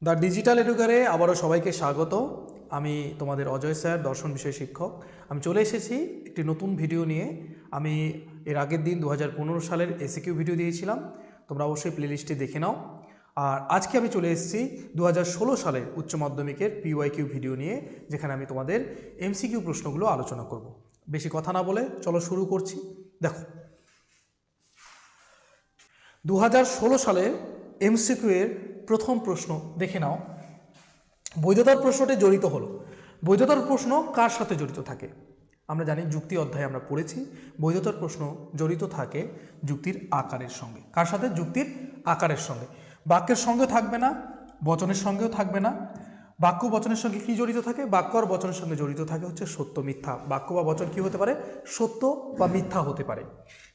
The digital এডুকারে আবারও সবাইকে স্বাগত। আমি তোমাদের অজয় স্যার, দর্শন বিষয় শিক্ষক। আমি চলে এসেছি একটি নতুন ভিডিও নিয়ে। আমি এর আগের দিন 2015 সালের এসিকিউ ভিডিও দিয়েছিলাম, তোমরা অবশ্যই প্লেলিস্টে দেখে নাও। আর আজকে আমি চলে এসেছি 2016 সালের উচ্চ মাধ্যমিকের পিওয়াইকিউ ভিডিও নিয়ে, যেখানে আমি তোমাদের এমসিকিউ প্রশ্নগুলো আলোচনা করব। বেশি কথা না বলে চলো শুরু করছি। দেখো, 2016 সালের এমসিকিউ এর প্রথম প্রশ্ন দেখে নাও। বৈধতার প্রশ্নটি জড়িত হলো। বৈধতার প্রশ্ন কার সাথে জড়িত থাকে? আমরা জানি যুক্তি অধ্যায়ে আমরা পড়েছি বৈধতার প্রশ্ন জড়িত থাকে যুক্তির আকারের সঙ্গে। কার সাথে? যুক্তির আকারের সঙ্গে। বাক্যের সঙ্গে থাকবে না, বচনের সঙ্গেও থাকবে না। বাক্য বচনের সঙ্গে কি জড়িত থাকে? বাক্য আর বচনের সঙ্গে জড়িত থাকে হচ্ছে সত্য মিথ্যা। বাক্য বা বচন কি হতে পারে? সত্য বা মিথ্যা হতে পারে।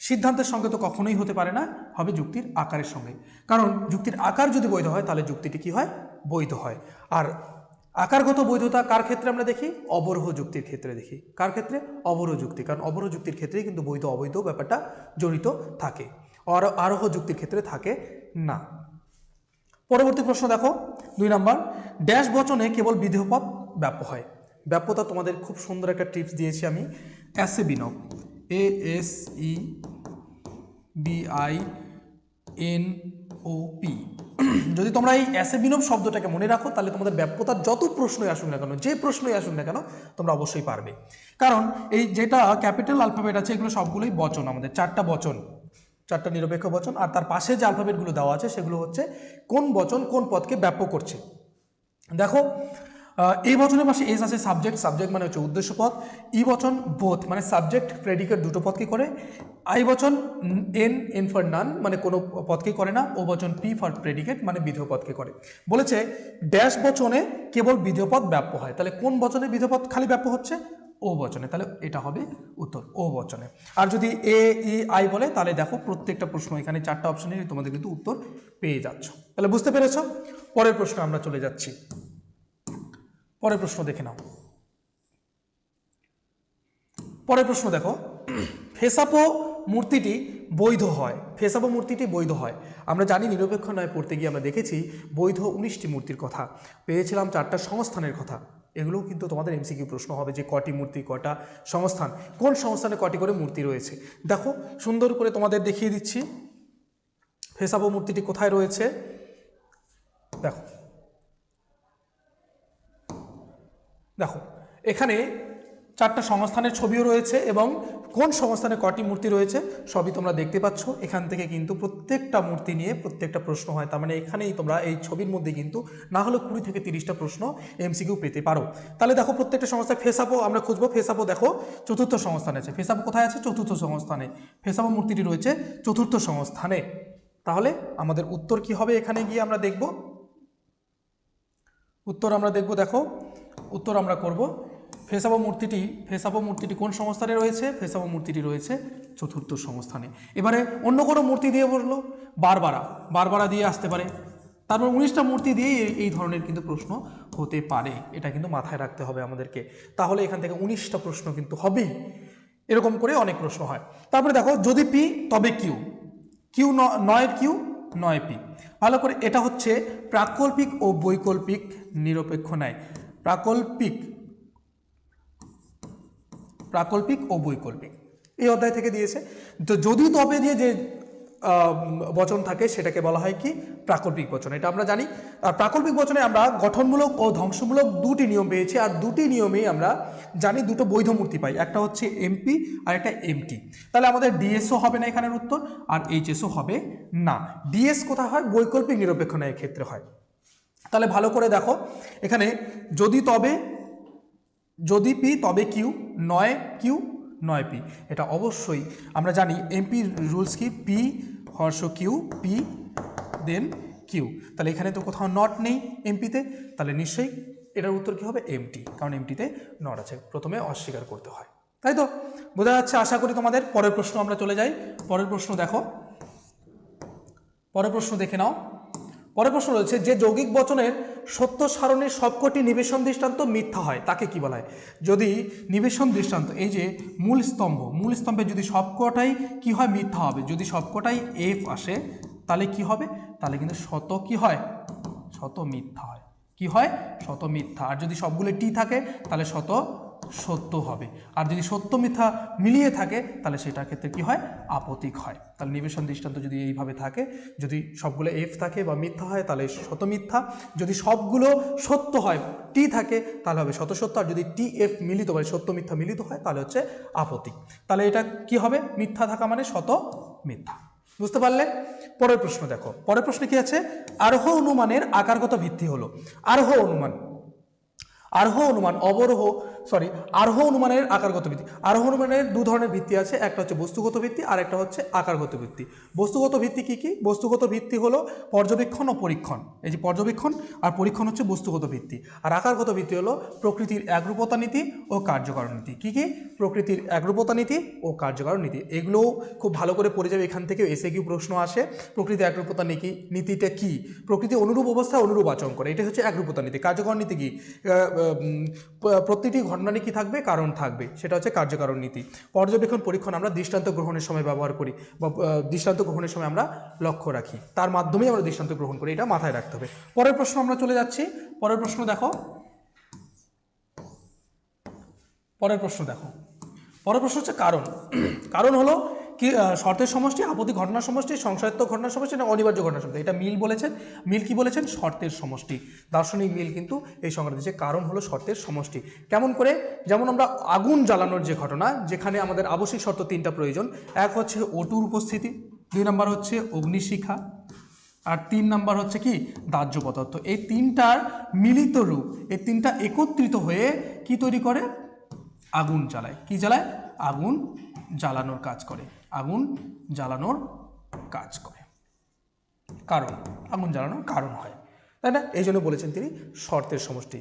সিদ্ধান্তের সঙ্গে তো কখনোই হতে পারে না, হবে যুক্তির আকারের সঙ্গে। কারণ যুক্তির আকার যদি বৈধ হয় তাহলে যুক্তিটি কি হয়? বৈধ হয়। আর আকারগত বৈধতা কার ক্ষেত্রে আমরা দেখি? অবরোহ যুক্তির ক্ষেত্রে দেখি। কার ক্ষেত্রে? অবরোহ যুক্তি। কারণ অবরোহ যুক্তির ক্ষেত্রেই কিন্তু বৈধ অবৈধ ব্যাপারটা জড়িত থাকে, আরোহ যুক্তির ক্ষেত্রে থাকে না। পরবর্তী প্রশ্ন দেখো, 2 নম্বর। ড্যাশ বচনে কেবল বিধেয় পদ ব্যাপ্য হয়। ব্যাপ্যতা তোমাদের খুব সুন্দর একটা টিপস দিয়েছি আমি। অ্যাসে বিনব, ASEBINOP। যদি তোমরা এই অ্যাসে বিনব শব্দটাকে মনে রাখো তাহলে তোমাদের ব্যাপ্যতার যত প্রশ্নই আসুক না কেন, যে প্রশ্নই আসুক না কেন, তোমরা অবশ্যই পারবে। কারণ এই যেটা ক্যাপিটাল আলফাবেট আছে এগুলো সবগুলোই বচন, আমাদের 4টা বচন, 4টা নিরপেক্ষ বচন। আর তার পাশে যে আলফাবেটগুলো দেওয়া আছে সেগুলো হচ্ছে কোন বচন কোন পদকে ব্যাপ্য করছে। দেখো, এই বচনের পাশে এস আছে সাবজেক্ট, সাবজেক্ট মানে হচ্ছে উদ্দেশ্য পদ। ই বচন বোথ মানে সাবজেক্ট প্রেডিকেট দুটো পদকে করে। আই বচন এন ফর নান মানে কোনো পদকে করে না। ও বচন পি ফর প্রেডিকেট মানে বিধেয় পদকে করে। বলেছে ড্যাশ বচনে কেবল বিধেয় পদ ব্যাপ্য হয়। তাহলে কোন বচনে বিধেয় পদ খালি ব্যাপ্য হচ্ছে? ও বচনে। তাহলে এটা হবে উত্তর, ও বচনে। আর যদি এ ই আই বলে তাহলে দেখো প্রত্যেকটা প্রশ্ন এখানে 4টা অপশনের তোমাদের কিন্তু উত্তর পেয়ে যাচ্ছ। তাহলে বুঝতে পেরেছ? পরের প্রশ্ন আমরা চলে যাচ্ছি। পরের প্রশ্ন দেখে নাও। পরের প্রশ্ন দেখো, ফেসাপো মূর্তিটি বৈধ হয়। ফেসাপো মূর্তিটি বৈধ হয়। আমরা জানি নিরপেক্ষ ন্যায় পড়তে গিয়ে আমরা দেখেছি বৈধ 19টি মূর্তির কথা পেয়েছিলাম, 4টা সংস্থানের কথা। এগুলোও কিন্তু তোমাদের এমসিকিউ প্রশ্ন হবে যে কটি মূর্তি, কটা সংস্থান, কোন সংস্থানে কটি করে মূর্তি রয়েছে। দেখো সুন্দর করে তোমাদের দেখিয়ে দিচ্ছি ফেসাপো মূর্তিটি কোথায় রয়েছে। দেখো দেখো এখানে 4টা সংস্থানের ছবিও রয়েছে এবং কোন সংস্থানে কটি মূর্তি রয়েছে সবই তোমরা দেখতে পাচ্ছ। এখান থেকে কিন্তু প্রত্যেকটা মূর্তি নিয়ে প্রত্যেকটা প্রশ্ন হয়। তার মানে এখানেই তোমরা এই ছবির মধ্যে কিন্তু না হলে 20 থেকে 30টা প্রশ্ন এমসিকিউ পেতে পারো। তাহলে দেখো প্রত্যেকটা সংস্থায় ফেসাপো আমরা খুঁজবো। ফেসাপো দেখো 4র্থ সংস্থানে আছে। ফেসাপো কোথায় আছে? 4র্থ সংস্থানে। ফেসাপো মূর্তিটি রয়েছে 4র্থ সংস্থানে। তাহলে আমাদের উত্তর কি হবে? এখানে গিয়ে আমরা দেখব উত্তর আমরা দেখব। দেখো উত্তর আমরা করব ফেসাপো মূর্তিটি কোন সংস্থানে রয়েছে? ফেসাপো মূর্তিটি রয়েছে 4র্থ সংস্থানে। এবারে অন্য কোনো মূর্তি দিয়ে বললো, বারবারা দিয়ে আসতে পারে। তারপর 19টা মূর্তি দিয়ে এই ধরনের কিন্তু প্রশ্ন হতে পারে। এটা কিন্তু মাথায় রাখতে হবে আমাদেরকে। তাহলে এখান থেকে 19টা প্রশ্ন কিন্তু হবেই। এরকম করে অনেক প্রশ্ন হয়। তারপরে দেখো, যদি পি তবে কিউ, কিউ নয় কিউ নয় পি। ভালো করে, এটা হচ্ছে প্রাকল্পিক ও বৈকল্পিক নিরপেক্ষ ন্যায়। প্রাকল্পিক ও বৈকল্পিক এই অধ্যায় থেকে দিয়েছে। তো যদি তবে দিয়ে যে বচন থাকে সেটাকে বলা হয় কি? প্রাকল্পিক বচন। এটা আমরা জানি। আর প্রাকল্পিক বচনে আমরা গঠনমূলক ও ধ্বংসমূলক 2টি নিয়ম পেয়েছি। আর 2টি নিয়মেই আমরা জানি 2টো বৈধ মূর্তি পাই, একটা হচ্ছে এমপি আর একটা এমটি। তাহলে আমাদের ডিএসও হবে না এখানের উত্তর, আর এইচএসও হবে না। ডিএস কোথায় হয়? বৈকল্পিক নিরপেক্ষ ন্যায়ের ক্ষেত্রে হয়। তাহলে ভালো করে দেখো এখানে, যদি পি তবে কিউ, নয় কিউ নয় পি। এটা অবশ্যই আমরা জানি এমপি রুলস কি? পি হর্ষ কিউ, পি দেন কিউ। তাহলে এখানে তো কোথাও নট নেই এমপিতে, তাহলে নিশ্চয়ই এটার উত্তর কি হবে? এমটি, কারণ এমটিতে নট আছে। প্রথমে অস্বীকার করতে হয়, তাই তো? বোঝা যাচ্ছে আশা করি তোমাদের। পরের প্রশ্ন আমরা চলে যাই। পরের প্রশ্ন দেখো, পরের প্রশ্ন দেখে নাও। পরের প্রশ্ন রয়েছে, যে যৌগিক বচনের সত্য সারণীর সবকটি নিবেশন দৃষ্টান্ত মিথ্যা হয় তাকে কি বলা হয়? যদি নিবেশন দৃষ্টান্ত, এই যে মূল স্তম্ভে যদি সবকটাই কি হয়? মিথ্যা হবে। যদি সবকটাই এফ আসে তাহলে কি হবে? তাহলে কিন্তু শত কি হয়? শত মিথ্যা হয়। কি হয়? শত মিথ্যা। আর যদি সবগুলো টি থাকে তাহলে শত সত্য হবে। আর যদি সত্য মিথ্যা মিলিয়ে থাকে তাহলে সেটার ক্ষেত্রে কি হয়? আপতিক হয়। তাহলে নিবেশন দৃষ্টান্ত যদি এইভাবে থাকে, যদি সবগুলো এফ থাকে বা মিথ্যা হয় তাহলে শত মিথ্যা, যদি সবগুলো সত্য হয় টি থাকে তাহলে হবে শত সত্য, আর যদি টি এফ মিলিত হয় সত্য মিথ্যা মিলিত হয় তাহলে হচ্ছে আপতিক। তাহলে এটা কি হবে? মিথ্যা থাকা মানে শত মিথ্যা। বুঝতে পারলে? পরের প্রশ্ন দেখো, পরের প্রশ্নে কি আছে? আরোহ অনুমানের আকারগত ভিত্তি হলো। আরোহ অনুমান, আরোহ অনুমান আরোহ অনুমানের আকারগত ভিত্তি। আরোহ অনুমানের দু ধরনের ভিত্তি আছে, একটা হচ্ছে বস্তুগত ভিত্তি আর একটা হচ্ছে আকারগত ভিত্তি। বস্তুগত ভিত্তি কি কি? বস্তুগত ভিত্তি হলো পর্যবেক্ষণ ও পরীক্ষণ। এই যে পর্যবেক্ষণ আর পরীক্ষণ হচ্ছে বস্তুগত ভিত্তি। আর আকারগত ভিত্তি হলো প্রকৃতির একরূপতা নীতি ও কার্যকারণ নীতি। কি কি? প্রকৃতির একরূপতা নীতি ও কার্যকারণ নীতি। এগুলোও খুব ভালো করে পড়ে যাবে, এখান থেকে এসে কিউ প্রশ্ন আসে। প্রকৃতির একরূপতা নীতিটা কি? প্রকৃতি অনুরূপ অবস্থায় অনুরূপ আচরণ করে, এটা হচ্ছে একরূপতা নীতি। কার্যকারণ নীতি কি? প্রতিটি ঘটনারই কি থাকবে? কারণ থাকবে, সেটা হচ্ছে কার্যকারণ নীতি। পর্যবেক্ষণ পরীক্ষণ আমরা দৃষ্টান্ত গ্রহণের সময় ব্যবহার করি, বা দৃষ্টান্ত গ্রহণের সময় আমরা লক্ষ্য রাখি, তার মাধ্যমেই আমরা দৃষ্টান্ত গ্রহণ করি, এটা মাথায় রাখতে হবে। পরের প্রশ্ন আমরা চলে যাচ্ছি। পরের প্রশ্ন দেখো, পরের প্রশ্ন হচ্ছে কারণ। কারণ হলো কি? শর্তের সমষ্টি, আপত্তি ঘটনার সমষ্টি, সংশয়াত্মক ঘটনার সমষ্টি না অনিবার্য ঘটনার সমষ্টি। এটা মিল বলেছেন। মিল কি বলেছেন? শর্তের সমষ্টি। দার্শনিক মিল কিন্তু এই সংজ্ঞা দিয়েছে, কারণ হলো শর্তের সমষ্টি। কেমন করে? যেমন আমরা আগুন জ্বালানোর যে ঘটনা, যেখানে আমাদের আবশ্যিক শর্ত তিনটা প্রয়োজন। এক হচ্ছে ওটুর উপস্থিতি, 2 নম্বর হচ্ছে অগ্নিশিখা, আর 3 নম্বর হচ্ছে কি? দাহ্য পদার্থ। এই তিনটার মিলিত রূপ, এই তিনটা একত্রিত হয়ে কি তৈরি করে? আগুন জ্বালায়। কি জ্বালায়? আগুন জ্বালানোর কাজ করে। আগুন জ্বালানোর কাজ করে, কারণ আগুন জ্বালানোর কারণ হয়, তাই না? এই জন্য বলেছেন তিনি শর্তের সমষ্টি।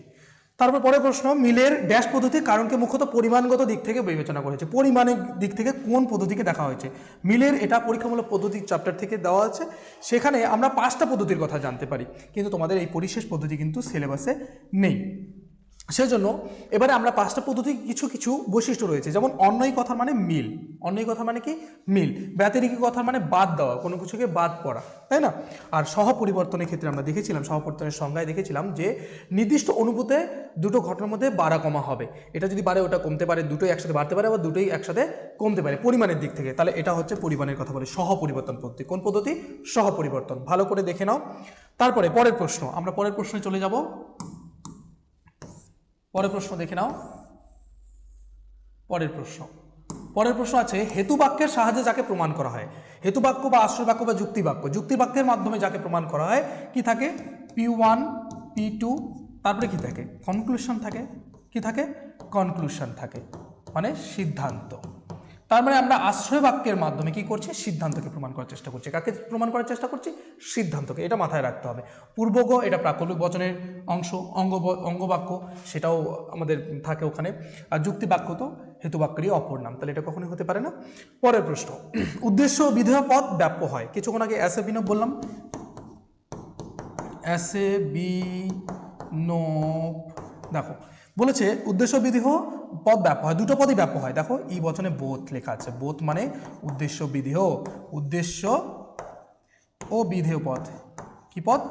তারপর পরের প্রশ্ন, মিলের ড্যাশ পদ্ধতির কারণকে মুখ্যত পরিমাণগত দিক থেকে বিবেচনা করেছে। পরিমাণের দিক থেকে কোন পদ্ধতিকে দেখা হয়েছে? মিলের এটা পরীক্ষামূলক পদ্ধতি চ্যাপ্টার থেকে দেওয়া আছে, সেখানে আমরা 5টা পদ্ধতির কথা জানতে পারি, কিন্তু তোমাদের এই পরিশেষ পদ্ধতি কিন্তু সিলেবাসে নেই। সেজন্য এবারে আমরা 5টা পদ্ধতি কিছু কিছু বৈশিষ্ট্য রয়েছে, যেমন অন্যয় কথার মানে মিল। অন্যয় কথা মানে কি? মিল। ব্যতিরেকী কথার মানে বাদ দেওয়া, কোনো কিছুকে বাদ পড়া, তাই না? আর সহপরিবর্তনের ক্ষেত্রে আমরা দেখেছিলাম, সহপরিবর্তনের সংজ্ঞায় দেখেছিলাম যে নির্দিষ্ট অনুভূতে দুটো ঘটনার মধ্যে বাড়া কমা হবে। এটা যদি বাড়ে ওটা কমতে পারে, দুটোই একসাথে বাড়তে পারে, আবার দুটোই একসাথে কমতে পারে পরিমাণের দিক থেকে। তাহলে এটা হচ্ছে পরিমাণের কথা বলে সহপরিবর্তন পদ্ধতি। কোন পদ্ধতি? সহপরিবর্তন। ভালো করে দেখে নাও। তারপরে পরের প্রশ্ন, আমরা পরের প্রশ্নে চলে যাব। পরের প্রশ্ন দেখে নাও। পরের প্রশ্ন আছে, হেতু বাক্যের সাহায্যে যাকে প্রমাণ করা হয়। হেতু বাক্য বা আশ্রয় বাক্য বা যুক্তি বাক্য। যুক্তি বাক্যের মাধ্যমে যাকে প্রমাণ করা হয় কি থাকে? P1 P2, তারপরে কি থাকে? কনক্লুশন থাকে। কি থাকে? কনক্লুশন থাকে, মানে সিদ্ধান্ত। তার মানে আমরা আশ্রয় বাক্যের মাধ্যমে কি করছি? সিদ্ধান্তকে প্রমাণ করার চেষ্টা করছি। কাকে প্রমাণ করার চেষ্টা করছি? সিদ্ধান্তকে। এটা মাথায় রাখতে হবে। পূর্বগ এটা প্রাকল্পিক বচনের অংশ, অঙ্গবাক্য সেটাও আমাদের থাকে ওখানে। আর যুক্তি বাক্য তো হেতু বাক্যেরই অপর নাম, তাহলে এটা কখনোই হতে পারে না। পরের প্রশ্ন, উদ্দেশ্য বিধেয় পদ ব্যাপ্য হয়। কিছুক্ষণ আগে অ্যাসে বিনোপ বললাম, অ্যাসে বিনোপ। দেখো বলেছে উদ্দেশ্য বিধেয় পদ ব্যাপ্য হয়, দুটো পদই ব্যাপ্য হয়। দেখো ই বচনে বোথ লেখা আছে। বোথ মানে উদ্দেশ্য বিধেয়, উদ্দেশ্য ও বিধেয় পদ। কি পদ?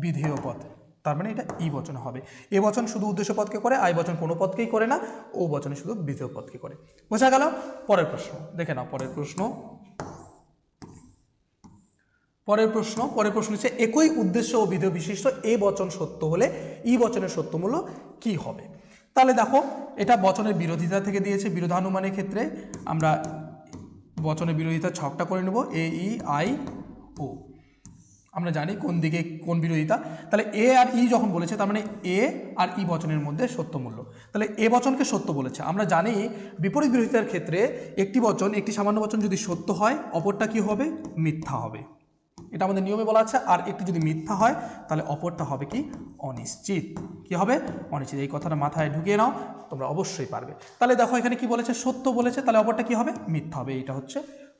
বিধেয় পদ। তার মানে এটা ই বচন হবে। এ বচন শুধু উদ্দেশ্য পদকে করে, আই বচন কোনো পদকেই করে না, ও বচনে শুধু বিধেয় পদকে করে। বোঝা গেল? পরের প্রশ্ন দেখে নাও। পরের প্রশ্ন হচ্ছে, একই উদ্দেশ্য ও বিধেয় বিশিষ্ট এ বচন সত্য হলে ই বচনের সত্যমূল্য কি হবে? তাহলে দেখো এটা বচনের বিরোধিতা থেকে দিয়েছে। বিরোধানুমানের ক্ষেত্রে আমরা বচনের বিরোধিতা ছকটা করে নেব, এ ই আই ও। আমরা জানি কোন দিকে কোন বিরোধিতা। তাহলে এ আর ই যখন বলেছে, তার মানে এ আর ই বচনের মধ্যে সত্য মূল্য। তাহলে এ বচনকে সত্য বলেছে। আমরা জানি বিপরীত বিরোধিতার ক্ষেত্রে একটি বচন, একটি সামান্য বচন যদি সত্য হয়, অপরটা কি হবে? মিথ্যা হবে। এটা আমাদের নিয়মে বলা আছে। আর একটি যদি মিথ্যা হয় তাহলে অপরটা হবে কি? অনিশ্চিত। কি হবে? অনিশ্চিত। এই কথাটা মাথায় ঢুকিয়ে নাও, তোমরা অবশ্যই পারবে। তাহলে দেখো এখানে কি বলেছে? সত্য বলেছে, তাহলে অপরটা কি হবে? মিথ্যা হবে। এটা হচ্ছে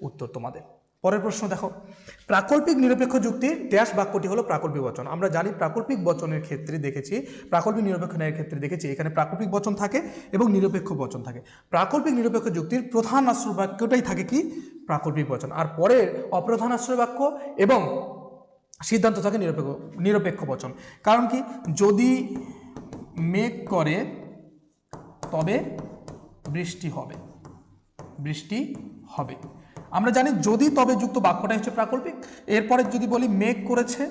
উত্তর তোমাদের। পরের প্রশ্ন দেখো, প্রাকল্পিক নিরপেক্ষ যুক্তির ড্যাশ বাক্যটি হলো প্রাকল্পিক বচন। আমরা জানি প্রাকল্পিক বচনের ক্ষেত্রে দেখেছি, প্রাকল্পিক নিরপেক্ষ ন্যায়ের ক্ষেত্রে দেখেছি এখানে প্রাকল্পিক বচন থাকে এবং নিরপেক্ষ বচন থাকে। প্রাকল্পিক নিরপেক্ষ যুক্তির প্রধান আশ্রয় বাক্যটাই থাকে কি? প্রাকল্পিক বচন। আর পরের অপ্রধান আশ্রয় বাক্য এবং সিদ্ধান্ত থাকে নিরপেক্ষ বচন। কারণ কি, যদি মেঘ করে তবে বৃষ্টি হবে, বৃষ্টি হবে। আমরা জানি যদি তবে যুক্ত বাক্যটাই হচ্ছে প্রাকল্পিক। এরপরে যদি বলি মেঘ করেছে,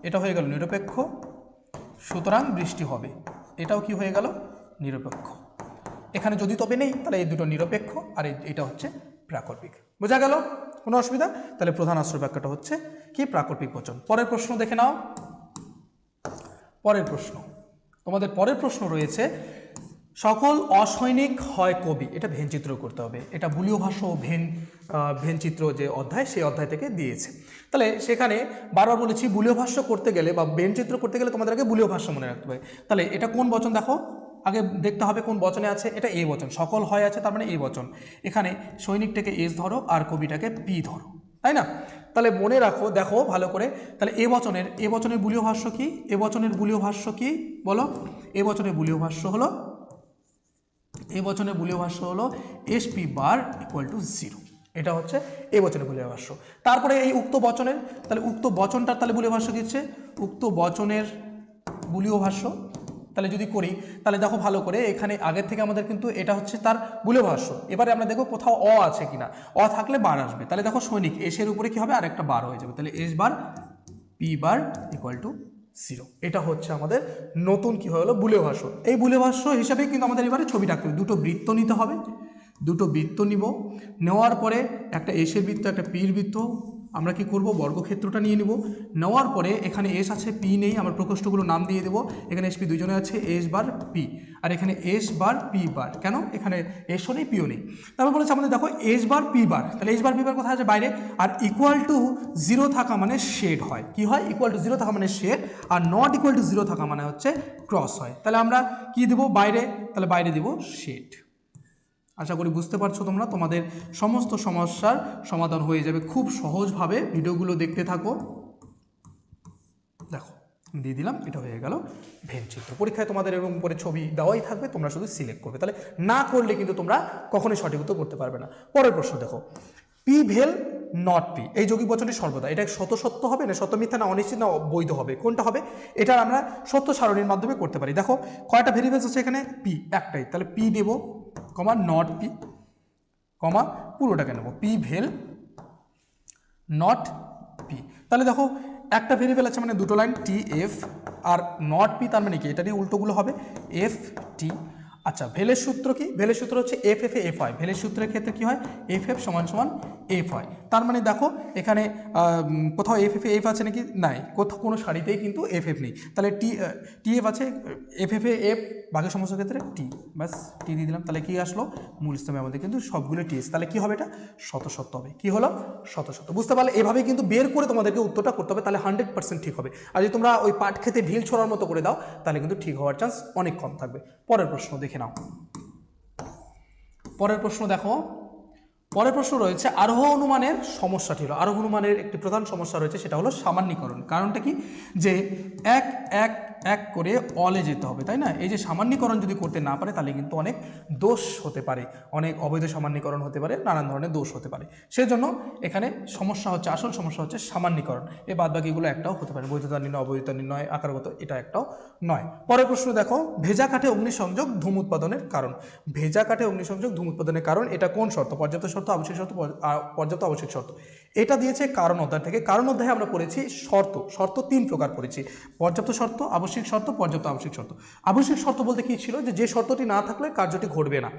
এটা হয়ে গেল নিরপেক্ষ, সুতরাং বৃষ্টি হবে, এটাও কি হয়ে গেল নিরপেক্ষ। এখানে যদি তবে নেই, তাহলে এই দুটো নিরপেক্ষ আর এটা হচ্ছে প্রাকল্পিক। বোঝা গেল? কোনো অসুবিধা? তাহলে প্রধান আশ্রয় বাক্যটা হচ্ছে কি প্রাকল্পিক বচন। পরের প্রশ্ন দেখে নাও। পরের প্রশ্ন, তোমাদের পরের প্রশ্ন রয়েছে সকল অসৈনিক হয় কবি। এটা ভেনচিত্র করতে হবে। এটা বুলীয় ভাষ্য ও ভেনচিত্র যে অধ্যায়, সেই অধ্যায় থেকে দিয়েছে। তাহলে সেখানে বারবার বলেছি বুলীয় ভাষ্য করতে গেলে বা ভেনচিত্র করতে গেলে তোমাদের আগে বুলীয় ভাষ্য মনে রাখতে হবে। তাহলে এটা কোন বচন দেখো, আগে দেখতে হবে কোন বচনে আছে। এটা এ বচন, সকল হয় আছে, তার মানে এ বচন। এখানে সৈনিকটাকে এস ধরো আর কবিটাকে পি ধরো, তাই না? তাহলে মনে রাখো, দেখো ভালো করে। তাহলে এ বচনের বুলীয় ভাষ্য কি? এ বচনের বুলীয় ভাষ্য কি বলো? এ বচনের বুলীয় ভাষ্য হলো, এ বচনের বুলীয় ভাষ্য হলো এসপি বার ইকুয়াল টু 0। এটা হচ্ছে এ বচনের বুলীয় ভাষ্য। তারপরে এই উক্ত বচনের, তাহলে উক্ত বচনটার তাহলে বুলীয় ভাষ্য দিচ্ছে, উক্ত বচনের বুলীয় ভাষ্য। তাহলে যদি করি, তাহলে দেখো ভালো করে, এখানে আগের থেকে আমাদের কিন্তু এটা হচ্ছে তার বুলীয় ভাষ্য। এবারে আমরা দেখো কোথাও অ আছে কিনা, অ থাকলে বার আসবে। তাহলে দেখো সৈনিক এসের উপরে কি হবে, আরেকটা বার হয়ে যাবে। তাহলে S bar P bar equal to 0। এটা হচ্ছে আমাদের নতুন কি হলো বুলীয় ভাষ্য। এই বুলীয় ভাষ্য হিসাবে কিন্তু আমাদের এবারে ছবি আঁকতে হবে। দুটো বৃত্ত নিতে হবে, দুটো বৃত্ত নিব, নেওয়ার পরে একটা এসের বৃত্ত, একটা পির বৃত্ত। আমরা কি করব, বর্গক্ষেত্রটা নিয়ে নিব। নেওয়ার পরে এখানে এস আছে, পি নেই, আমরা প্রকোষ্ঠগুলো নাম দিয়ে দেবো। এখানে এস পি দুজনে আছে, এস বার পি, আর এখানে এস বার পি বার। কেন? এখানে এসও নেই, পিও নেই। তারপর বলেছে আমাদের দেখো এস বার পি বার। তাহলে এস বার পি বার কোথায় আছে, বাইরে। আর ইকুয়াল টু 0 থাকা মানে শেড হয়। কি হয়? ইকুয়াল টু 0 থাকা মানে শেড, আর নট ইকুয়াল টু 0 থাকা মানে হচ্ছে ক্রস হয়। তাহলে আমরা কি দেবো বাইরে? তাহলে বাইরে দেবো শেড। আশা করি বুঝতে পারছো তোমরা। তোমাদের সমস্ত সমস্যার সমাধান হয়ে যাবে খুব সহজভাবে। ভিডিওগুলো দেখতে থাকো। দেখো দিয়ে দিলাম, এটা হয়ে গেল ভেনচিত্র। পরীক্ষায় তোমাদের এরকম করে ছবি দেওয়াই থাকবে, তোমরা শুধু সিলেক্ট করবে। তাহলে না করলে কিন্তু তোমরা কখনোই সঠিক উত্তর করতে পারবে না। পরের প্রশ্ন দেখো, পি ভেল নট পি, এই যৌগিক বচনটি সর্বদা, এটা সত্য হবে না সত্য মিথ্যা, না অনিশ্চিত, না বৈধ হবে, কোনটা হবে? এটা আমরা সত্য সারণীর মাধ্যমে করতে পারি। দেখো কয়টা ভেরিয়েবলস আছে এখানে, পি একটাই, তাহলে পি দেব, কমা নট পি, কমা পুরোটাকে নেব, পি ভেল নট পি। তাহলে দেখো একটা ভেরিয়েবল আছে মানে দুটো line, T F, are not P তার মানে কি, এটা দিয়ে উল্টোগুলো হবে এফ টি। আচ্ছা, ভেলের সূত্র কি? ভেলের সূত্র হচ্ছে এফ এফ এ এফ হয়। ভেলের সূত্রের ক্ষেত্রে কি হয়, এফ এফ সমান সমান এফ হয়। তার মানে দেখো এখানে কোথাও এফ এফ এ এফ আছে নাকি, নাই, কোথাও কোনো সারিতেই কিন্তু এফ এফ নেই। তাহলে টি এফ আছে, এফ এফ এ এফ, বাকি সমস্ত ক্ষেত্রে টি, ব্যাস টি দিয়ে দিলাম। তাহলে কি আসলো, মূল স্তম্ভে আমাদের কিন্তু সবগুলো টিএস। তাহলে কি হবে, এটা শত হবে। কি হলো, শত। বুঝতে পারলে? এভাবে কিন্তু বের করে তোমাদেরকে উত্তরটা করতে হবে, তাহলে 100% ঠিক হবে। আর যদি তোমরা ওই পাট খেতে ঢিল ছোড়ার মতো করে দাও, তাহলে কিন্তু ঠিক হওয়ার চান্স অনেক কম থাকবে। পরের প্রশ্ন দেখে নাও। পরের প্রশ্ন দেখো, পরের প্রশ্ন রয়েছে আরোহ অনুমানের সমস্যাটি হলো, আরোহ অনুমানের একটি প্রধান সমস্যা রয়েছে, সেটা হলো সামান্যীকরণ। কারণটা কি, যে এক এক এক করে অলে যেতে হবে, তাই না? এই যে সামান্যীকরণ যদি করতে না পারে, তাহলে কিন্তু অনেক দোষ হতে পারে, অনেক অবৈধ সামান্যীকরণ হতে পারে, নানান ধরনের দোষ হতে পারে। সেজন্য এখানে সমস্যা হচ্ছে, আসল সমস্যা হচ্ছে সামান্যীকরণ। এই বাদ বাকিগুলো একটাও হতে পারে, বৈধতা নির্ণয়, অবৈধতা নির্ণয়, আকারগত, এটা একটাও নয়। পরের প্রশ্ন দেখো, ভেজা কাঠে অগ্নিসংযোগ ধূম উৎপাদনের কারণ। ভেজা কাঠে অগ্নিসংযোগ ধূম উৎপাদনের কারণ, এটা কোন শর্ত? পর্যাপ্ত শর্ত, আবশ্যিক শর্ত, পর্যাপ্ত আবশ্যিক শর্ত। এটা দিয়েছে কারণ অধ্যায় থেকে। কারণ অধ্যায়ে আমরা পড়েছি শর্ত 3 প্রকার পড়েছি, পর্যাপ্ত শর্ত, আবশ্যিক শর্ত, পর্যাপ্ত আবশ্যিক শর্ত। আবশ্যিক শর্ত বলতে কি ছিল, যে শর্তটি না থাকলে কার্যটি ঘটবে না,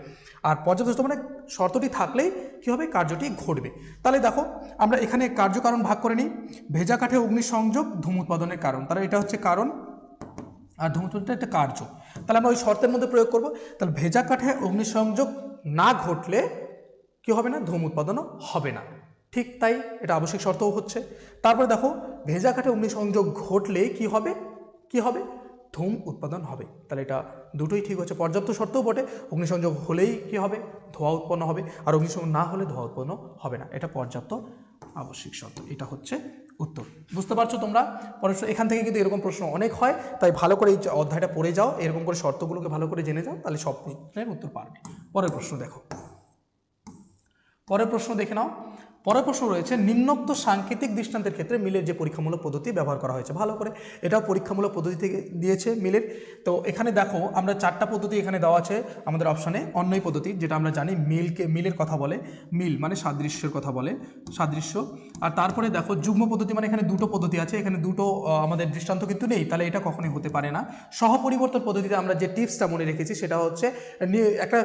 আর পর্যাপ্ত শর্ত মানে শর্তটি থাকলেই কি হবে, কার্যটি ঘটবে। তাহলে দেখো আমরা এখানে কার্যকারণ ভাগ করে নিই। ভেজা কাঠে অগ্নিসংযোগ ধূম উৎপাদনের কারণ, তাহলে এটা হচ্ছে কারণ, আর ধূম উৎপাদনটা একটা কার্য। তাহলে আমরা ওই শর্তের মধ্যে প্রয়োগ করব। তাহলে ভেজা কাঠে অগ্নিসংযোগ না ঘটলে কি হবে না, ধূম উৎপাদনও হবে না। ঠিক তাই, এটা আবশ্যিক শর্তও হচ্ছে। তারপরে দেখো, ভেজা কাঠে অগ্নিসংযোগ ঘটলে কি হবে, ধূম উৎপাদন হবে। তাহলে এটা দুটোই ঠিক হচ্ছে, পর্যাপ্ত শর্তও বটে। অগ্নিসংযোগ হলেই কি হবে, ধোঁয়া উৎপন্ন হবে, আর অগ্নিসংযোগ না হলে ধোঁয়া উৎপন্ন হবে না। এটা পর্যাপ্ত আবশ্যিক শর্ত। এটা হচ্ছে উত্তর। বুঝতে পারছো তোমরা? এখান থেকে কিন্তু এরকম প্রশ্ন অনেক হয়, তাই ভালো করে এই অধ্যায়টা পড়ে যাও, এরকম করে শর্তগুলোকে ভালো করে জেনে যাও, তাহলে সব প্রশ্নের উত্তর পারবে। পরের প্রশ্ন দেখো, পরের প্রশ্ন দেখে নাও। পরের প্রশ্ন রয়েছে নিম্নোক্ত সাংকেতিক দৃষ্টান্তের ক্ষেত্রে মিলের যে পরীক্ষামূলক পদ্ধতি ব্যবহার করা হয়েছে, ভালো করে এটাও পরীক্ষামূলক পদ্ধতি থেকে দিয়েছে মিলের। তো এখানে দেখো আমরা 4টা পদ্ধতি এখানে দেওয়া আছে আমাদের অপশানে। অন্যই পদ্ধতি, যেটা আমরা জানি মিলের কথা বলে, মিল মানে সাদৃশ্যের কথা বলে, সাদৃশ্য। আর তারপরে দেখো যুগ্ম পদ্ধতি, মানে এখানে দুটো পদ্ধতি আছে, এখানে দুটো আমাদের দৃষ্টান্ত কিন্তু নেই, তাহলে এটা কখনোই হতে পারে না। সহপরিবর্তন পদ্ধতিতে আমরা যে টিপসটা মনে রেখেছি সেটা হচ্ছে একটা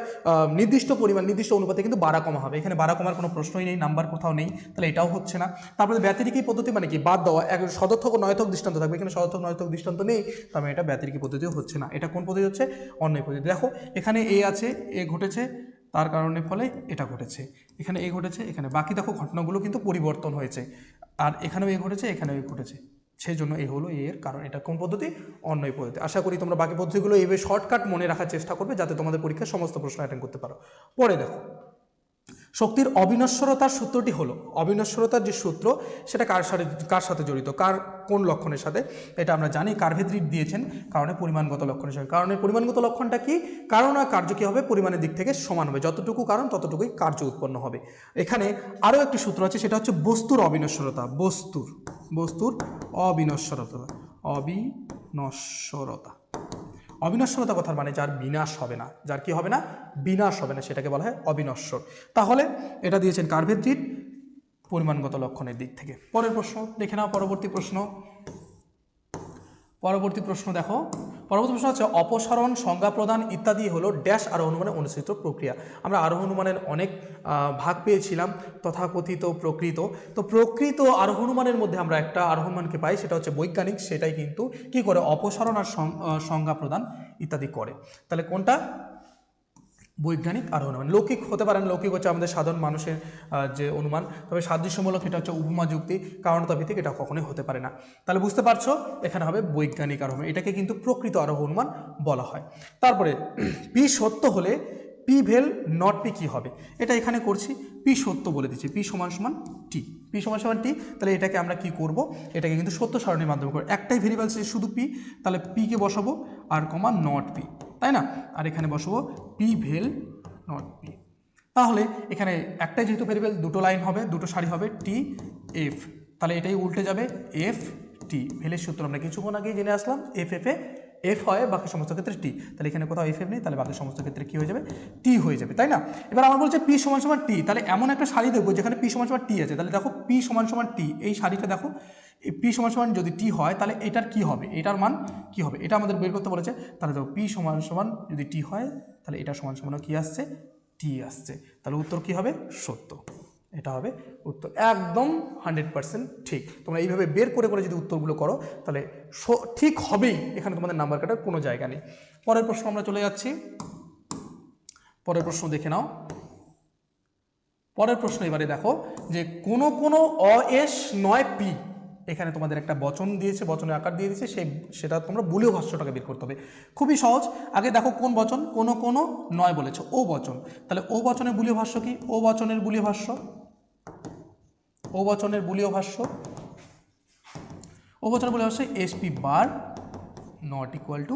নির্দিষ্ট পরিমাণ, নির্দিষ্ট অনুপাতে কিন্তু বাড়া কমা হবে, এখানে বাড়া কমার কোনো প্রশ্নই নেই, নাম্বার কোথাও নেই, তাহলে এটাও হচ্ছে না। তারপরে ব্যতিরিকী পদ্ধতি মানে কি, বাদ দেওয়া, এক সদর্থক ও নয়থক দৃষ্টান্ত থাকবে, এখানে সদর্থক নয়থক দৃষ্টান্ত নেই, তবে এটা ব্যতিরিকী পদ্ধতিও হচ্ছে না। এটা কোন পদ্ধতি হচ্ছে, অন্যই পদ্ধতি। দেখো এখানে এ আছে, এ ঘটেছে, তার কারণে ফলে এটা ঘটেছে, এখানে এ ঘটেছে, এখানে বাকি দেখো ঘটনাগুলো কিন্তু পরিবর্তন হয়েছে, আর এখানেও এ ঘটেছে, এখানেও এ ঘটেছে, সেই জন্য এ হলো এর কারণ। এটা কোন পদ্ধতি, অন্যই পদ্ধতি। আশা করি তোমরা বাকি পদ্ধতিগুলো এইভাবে শর্টকাট মনে রাখার চেষ্টা করবে, যাতে তোমাদের পরীক্ষার সমস্ত প্রশ্ন অ্যাটেন্ড করতে পারো। পরে দেখো শক্তির অবিনশ্বরতার সূত্রটি হলো, অবিনশ্বরতার যে সূত্র সেটা কার সাথে জড়িত, কোন লক্ষণের সাথে, এটা আমরা জানি কার্ভেদ্রিট দিয়েছেন কারণে পরিমাণগত লক্ষণের সাথে। কারণের পরিমাণগত লক্ষণটা কি, কারণ আর কার্য কি হবে, পরিমাণের দিক থেকে সমান হবে, যতটুকু কারণ ততটুকুই কার্য উৎপন্ন হবে। এখানে আরও একটি সূত্র আছে, সেটা হচ্ছে বস্তুর অবিনশ্বরতা, বস্তুর অবিনশ্বরতা। অবিনশ্বরতা কথার মানে যার বিনাশ হবে না, যার কি হবে না, বিনাশ হবে না, সেটাকে বলা হয় অবিনশ্বর। তাহলে এটা দিয়েছেন কার্ভেদ্রিট পরিমাণগত লক্ষণের দিক থেকে। পরের প্রশ্ন দেখে নাও, পরবর্তী প্রশ্ন দেখো, পরবর্তী প্রশ্ন হচ্ছে অপসারণ, সংজ্ঞা প্রদান ইত্যাদি হলো ড্যাশ আরোহ অনুমানের অনুসৃত প্রক্রিয়া। আমরা আরোহ অনুমানের অনেক ভাগ পেয়েছিলাম, তথাকথিত, প্রকৃত। তো প্রকৃত আরোহ অনুমানের মধ্যে আমরা একটা আরোহ অনুমানকে পাই, সেটা হচ্ছে বৈজ্ঞানিক, সেটাই কিন্তু কি করে, অপসারণ আর সংজ্ঞা প্রদান ইত্যাদি করে। তাহলে কোনটা, বৈজ্ঞানিক আরোহ অনুমান। লৌকিক হতে পারে না, লৌকিক হচ্ছে আমাদের সাধারণ মানুষের যে অনুমান, তবে সাদৃশ্যমূলক এটা হচ্ছে উপমা যুক্তি, কারণতা ভিত্তিক, এটা কখনোই হতে পারে না। তাহলে বুঝতে পারছো এখানে হবে বৈজ্ঞানিক আরোহ, এটাকে কিন্তু প্রকৃত আরোহ অনুমান বলা হয়। তারপরে পি সত্য হলে পি ভেল নট পি কী হবে, এটা এখানে করছি, পি সত্য বলে দিচ্ছি, পি সমান সমান টি, পি সমান সমান টি। তাহলে এটাকে আমরা কি করব, এটাকে কিন্তু সত্য সারণীর মাধ্যমে করব। একটাই ভেরিয়েবল শুধু পি, তাহলে পিকে বসাবো আর কমা নট পি, তাই না, আর এখানে বসাবো পি ভেল নট পি। তাহলে এখানে একটাই যেহেতু ভেরিয়েবল, দুটো লাইন হবে, দুটো সারি হবে, টি এফ, তাহলে এটাই উল্টে যাবে এফ টি। ভেলের সূত্র আমরা কিছুক্ষণ আগেই জেনে আসলাম, এফ এফ এ এফ হয়, বাকি সমস্ত ক্ষেত্রে টি, তাহলে এখানে কোথাও এফ এফ নেই, তাহলে বাকি সমস্ত ক্ষেত্রে কী হয়ে যাবে, টি হয়ে যাবে, তাই না। এবার আমার বলছে পি সমান সমান টি, তাহলে এমন একটা সারি দেখবো যেখানে পি সমান সমান টি আছে, তাহলে দেখো পি সমান সমান টি, এই সারিটা দেখো, এই পি সমান সমান যদি টি হয় তাহলে এটার কি হবে, এটার মান কি হবে, এটা আমাদের বের করতে বলেছে। তাহলে দেখো পি সমান সমান যদি টি হয়, তাহলে এটা সমান সমান কি আসছে, টি আসছে, তাহলে উত্তর কি হবে, সত্য। এটা হবে উত্তর, একদম 100% ঠিক। তোমরা এইভাবে বের করে করে যদি উত্তরগুলো করো তাহলে ঠিক হবেই, এখানে তোমাদের নাম্বার কাটার কোনো জায়গা নেই। পরের প্রশ্ন আমরা চলে যাচ্ছি, পরের প্রশ্ন দেখে নাও। পরের প্রশ্ন এবারে দেখো যে কোনো অএস নয় পি, এখানে তোমাদের একটা বচন দিয়েছে, বচনের আকার দিয়ে দিয়েছে, সেটা তোমরা বুলীয় ভাষ্যটাকে বের করতে হবে। খুবই সহজ। আগে দেখো কোন বচন, কোনো নয় বলেছে, ও বচন, তাহলে ও বচনের বুলীয় ভাষ্য কি, ও বচনের বুলীয় ভাষ্য S P bar not equal to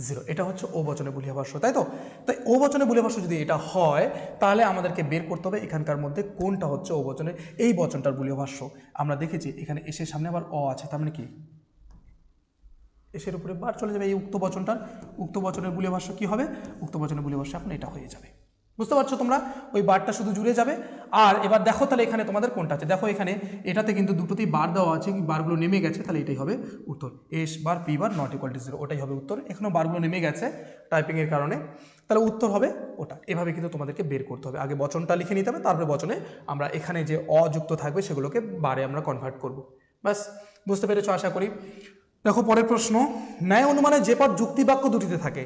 0, এটা হচ্ছে ও বচনের বুলীয় ভাষ্য, তাই তো। তাই ও বচনের বুলীয় ভাষ্য যদি এটা হয়, তাহলে আমাদেরকে বের করতে হবে এখানকার মধ্যে কোনটা হচ্ছে ও বচনের, এই বচনটার বুলীয় ভাষ্য। আমরা দেখেছি এখানে এসের সামনে আবার অ আছে, তার মানে কি, এসের উপরে বার চলে যাবে, এই উক্ত বচনের বুলীয় ভাষ্য কি হবে, উক্ত বচনের বুলীয় ভাষ্য এখন এটা হয়ে যাবে। বুঝতে পারছো তোমরা, ওই বারটা শুধু জুড়ে যাবে। আর এবার দেখো তাহলে এখানে তোমাদের কোনটা আছে, দেখো এখানে এটাতে কিন্তু দুটোতেই বার দেওয়া আছে, বারগুলো নেমে গেছে, তাহলে এটাই হবে উত্তর, S bar P bar not equal to 0, ওটাই হবে উত্তর। এখনও বারগুলো নেমে গেছে টাইপিংয়ের কারণে, তাহলে উত্তর হবে ওটা। এভাবে কিন্তু তোমাদেরকে বের করতে হবে, আগে বচনটা লিখে নিতে হবে, তারপরে বচনে আমরা এখানে যে অযুক্ত থাকবে সেগুলোকে বারে আমরা কনভার্ট করব। ব্যাস, বুঝতে পেরেছো আশা করি। দেখো পরের প্রশ্ন, ন্যায় অনুমানে যে পদ যুক্তি বাক্য দুটিতে থাকে,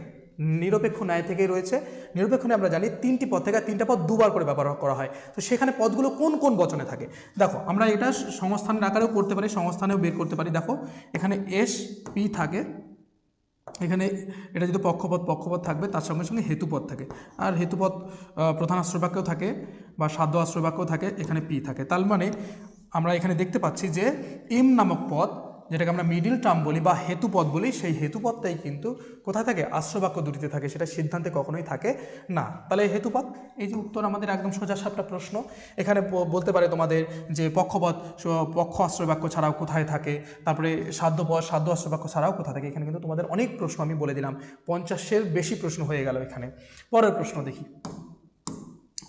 নিরপেক্ষ ন্যায় থেকেই রয়েছে। নিরপেক্ষ ন্যায় আমরা জানি 3টি পদ থেকে, 3টা পদ দুবার করে ব্যবহার করা হয়, তো সেখানে পদগুলো কোন কোন বচনে থাকে। দেখো আমরা এটা সংস্থানের আকারেও করতে পারি, সংস্থানেও বের করতে পারি। দেখো এখানে এস পি থাকে, এখানে এটা যদি পক্ষপদ থাকবে, তার সঙ্গে সঙ্গে হেতুপদ থাকে, আর হেতুপদ প্রধান আশ্রয় বাক্যও থাকে বা সাধ্য আশ্রয় বাক্যও থাকে, এখানে পি থাকে। তার মানে আমরা এখানে দেখতে পাচ্ছি যে এম নামক পদ যেটাকে আমরা মিডিল টার্ম বলি বা হেতুপদ বলি, সেই হেতুপদটাই কিন্তু কোথায় থাকে? আশ্রয় বাক্য দুটিতে থাকে, সেটা সিদ্ধান্তে কখনোই থাকে না। তাহলে হেতুপদ, এই যে উত্তর আমাদের একদম সোজা সাপটা প্রশ্ন। এখানে বলতে পারে তোমাদের যে পক্ষপদ, পক্ষ আশ্রয় বাক্য ছাড়াও কোথায় থাকে, তারপরে সাধ্যপদ, সাধ্য আশ্রয় বাক্য ছাড়াও কোথায় থাকে। এখানে কিন্তু তোমাদের অনেক প্রশ্ন আমি বলে দিলাম, 50-এর বেশি প্রশ্ন হয়ে গেল এখানে। পরের প্রশ্ন দেখি,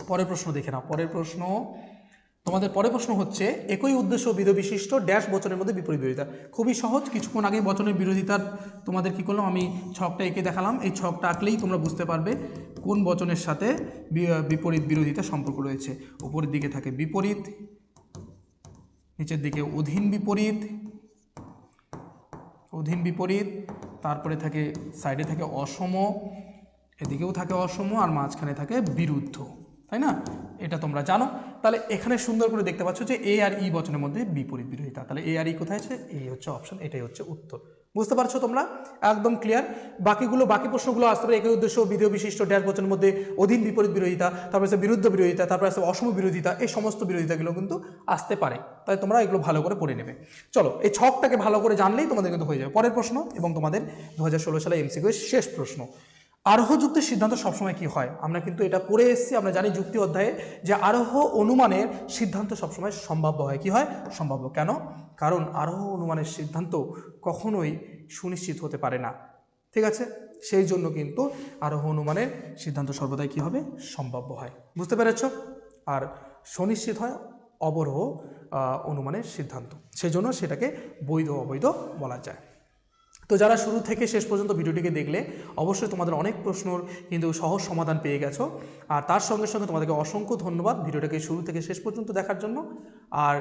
পরের প্রশ্ন দেখে নাও। পরের প্রশ্ন, তোমাদের পরের প্রশ্ন হচ্ছে একই উদ্দেশ্য বিধ বিশিষ্ট ড্যাশ বচনের মধ্যে বিপরীত বিরোধিতা। খুবই সহজ, কিছুক্ষণ আগে বচনের বিরোধিতার তোমাদের কি করলাম, আমি ছকটা এঁকে দেখালাম। এই ছকটা আঁকলেই তোমরা বুঝতে পারবে কোন বচনের সাথে বিপরীত বিরোধিতা সম্পর্ক রয়েছে। উপরের দিকে থাকে বিপরীত, নিচের দিকে অধীন বিপরীত, অধীন বিপরীত, তারপরে থাকে সাইডে থাকে অসম, এদিকেও থাকে অসম, আর মাঝখানে থাকে বিরুদ্ধ, তাই না? এটা তোমরা জানো। তাহলে এখানে সুন্দর করে দেখতে পাচ্ছ যে এ আর ই বচনের মধ্যে বিপরীত বিরোধিতা। তাহলে এ আর ই কোথায় আছে? এই হচ্ছে অপশন, এটাই হচ্ছে উত্তর। বুঝতে পারছো তোমরা? একদম ক্লিয়ার। বাকি প্রশ্নগুলো আসতে পারে একই উদ্দেশ্য বিধেয় বিশিষ্ট ড্যাশ বচনের মধ্যে অধীন বিপরীত বিরোধিতা, তারপরে আছে বিরুদ্ধ বিরোধিতা, তারপরে আছে অসম বিরোধিতা। এই সমস্ত বিরোধিতাগুলো কিন্তু আসতে পারে, তাই তোমরা এগুলো ভালো করে পড়ে নেবে। চলো, এই ছকটাকে ভালো করে জানলেই তোমাদের কিন্তু হয়ে যাবে। পরের প্রশ্ন এবং তোমাদের 2016 সালে এমসিকিউ এর শেষ প্রশ্ন। আরোহ যুক্তির সিদ্ধান্ত সবসময় কি হয়? আমরা কিন্তু এটা পড়ে এসেছি, আমরা জানি যুক্তি অধ্যায়ে যে আরোহ অনুমানের সিদ্ধান্ত সবসময় সম্ভাব্য হয়। কি হয়? সম্ভাব্য। কেন? কারণ আরোহ অনুমানের সিদ্ধান্ত কখনোই সুনিশ্চিত হতে পারে না, ঠিক আছে? সেই জন্য কিন্তু আরোহ অনুমানের সিদ্ধান্ত সর্বদাই কি হবে? সম্ভাব্য হয়। বুঝতে পেরেছ? আর সুনিশ্চিত হয় অবরোহ অনুমানের সিদ্ধান্ত, সেই জন্য সেটাকে বৈধ অবৈধ বলা যায়। তো যারা শুরু থেকে শেষ পর্যন্ত ভিডিওটিকে দেখলে অবশ্যই তোমাদের অনেক প্রশ্নর কিন্তু সহজ সমাধান পেয়ে গেছো। আর তার সঙ্গে সঙ্গে তোমাদেরকে অসংখ্য ধন্যবাদ ভিডিওটাকে শুরু থেকে শেষ পর্যন্ত দেখার জন্য। আর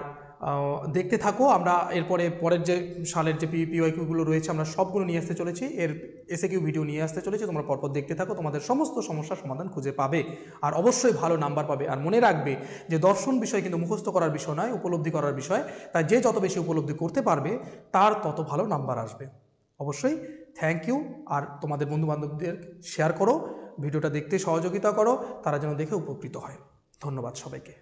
দেখতে থাকো, আমরা এরপরে পরের যে সালের যে পিওয়াইকিউগুলো রয়েছে আমরা সবগুলো নিয়ে আসতে চলেছি, এর এসএকিউ ভিডিও নিয়ে আসতে চলেছি। তোমরা পরপর দেখতে থাকো, তোমাদের সমস্ত সমস্যার সমাধান খুঁজে পাবে আর অবশ্যই ভালো নাম্বার পাবে। আর মনে রাখবে যে দর্শন বিষয় কিন্তু মুখস্থ করার বিষয় নয়, উপলব্ধি করার বিষয়। তাই যে যত বেশি উপলব্ধি করতে পারবে তার তত ভালো নাম্বার আসবে। অবশ্যই থ্যাংক ইউ। আর তোমাদের বন্ধুবান্ধবদের শেয়ার করো, ভিডিওটা দেখতে সহযোগিতা করো, তারা যেন দেখে উপকৃত হয়। ধন্যবাদ সবাইকে।